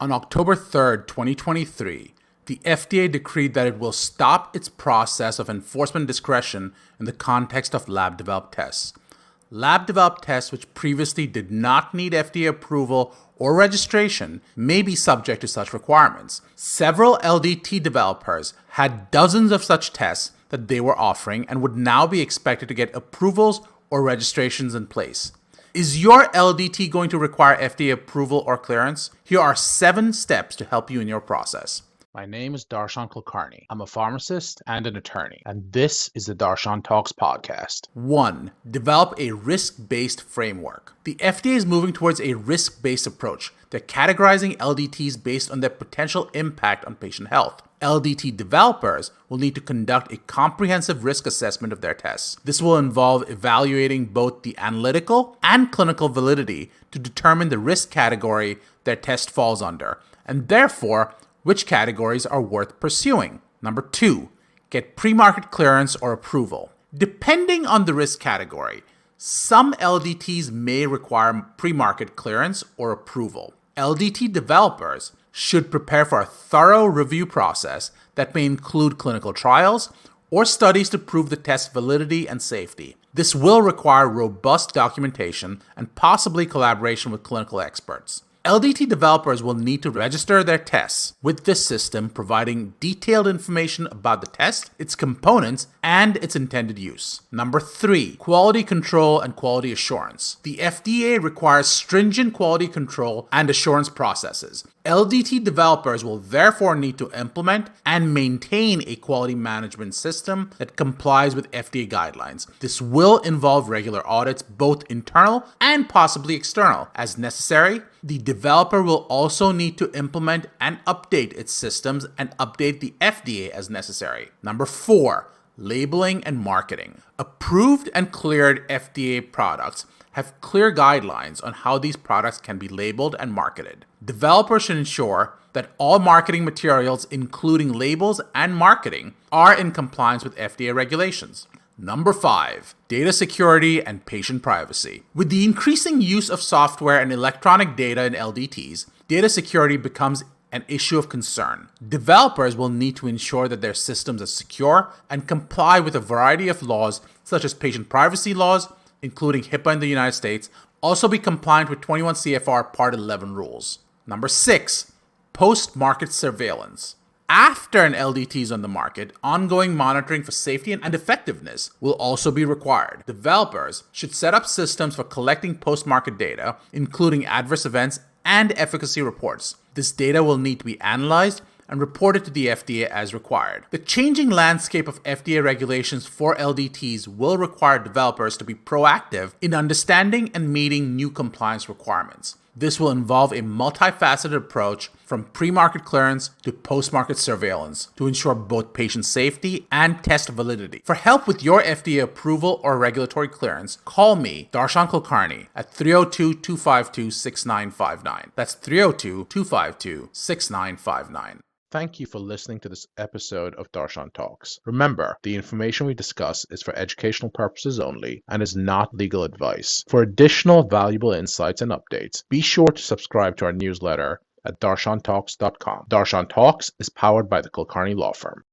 On October 3rd, 2023, the FDA decreed that it will stop its process of enforcement discretion in the context of lab-developed tests. Lab-developed tests which previously did not need FDA approval or registration may be subject to such requirements. Several LDT developers had dozens of such tests that they were offering and would now be expected to get approvals or registrations in place. Is your LDT going to require FDA approval or clearance? Here are 7 steps to help you in your process. My name is Darshan Kulkarni. I'm a pharmacist and an attorney, and this is the DarshanTalks podcast. 1. Develop a risk-based framework. The FDA is moving towards a risk-based approach. They're categorizing LDTs based on their potential impact on patient health. LDT developers will need to conduct a comprehensive risk assessment of their tests. This will involve evaluating both the analytical and clinical validity to determine the risk category their test falls under, and therefore which categories are worth pursuing. Number 2, get pre-market clearance or approval. Depending on the risk category, some LDTs may require pre-market clearance or approval. LDT developers should prepare for a thorough review process that may include clinical trials or studies to prove the test's validity and safety. This will require robust documentation and possibly collaboration with clinical experts. LDT developers will need to register their tests with this system, providing detailed information about the test, its components, and its intended use. Number 3, quality control and quality assurance. The FDA requires stringent quality control and assurance processes. LDT developers will therefore need to implement and maintain a quality management system that complies with FDA guidelines. This will involve regular audits, both internal and possibly external. As necessary, the developer will also need to implement and update its systems and update the FDA as necessary. Number 4, labeling and marketing. Approved and cleared FDA products have clear guidelines on how these products can be labeled and marketed. Developers should ensure that all marketing materials, including labels and marketing, are in compliance with FDA regulations. Number 5, data security and patient privacy. With the increasing use of software and electronic data in LDTs, data security becomes an issue of concern. Developers will need to ensure that their systems are secure and comply with a variety of laws, such as patient privacy laws, including HIPAA in the United States, also be compliant with 21 CFR Part 11 rules. Number 6, post-market surveillance. After an LDT is on the market, ongoing monitoring for safety and effectiveness will also be required. Developers should set up systems for collecting post-market data, including adverse events and efficacy reports. This data will need to be analyzed and reported to the FDA as required. The changing landscape of FDA regulations for LDTs will require developers to be proactive in understanding and meeting new compliance requirements. This will involve a multifaceted approach from pre-market clearance to post-market surveillance to ensure both patient safety and test validity. For help with your FDA approval or regulatory clearance, call me, Darshan Kulkarni, at 302-252-6959. That's 302-252-6959. Thank you for listening to this episode of Darshan Talks. Remember, the information we discuss is for educational purposes only and is not legal advice. For additional valuable insights and updates, be sure to subscribe to our newsletter at DarshanTalks.com. Darshan Talks is powered by the Kulkarni Law Firm.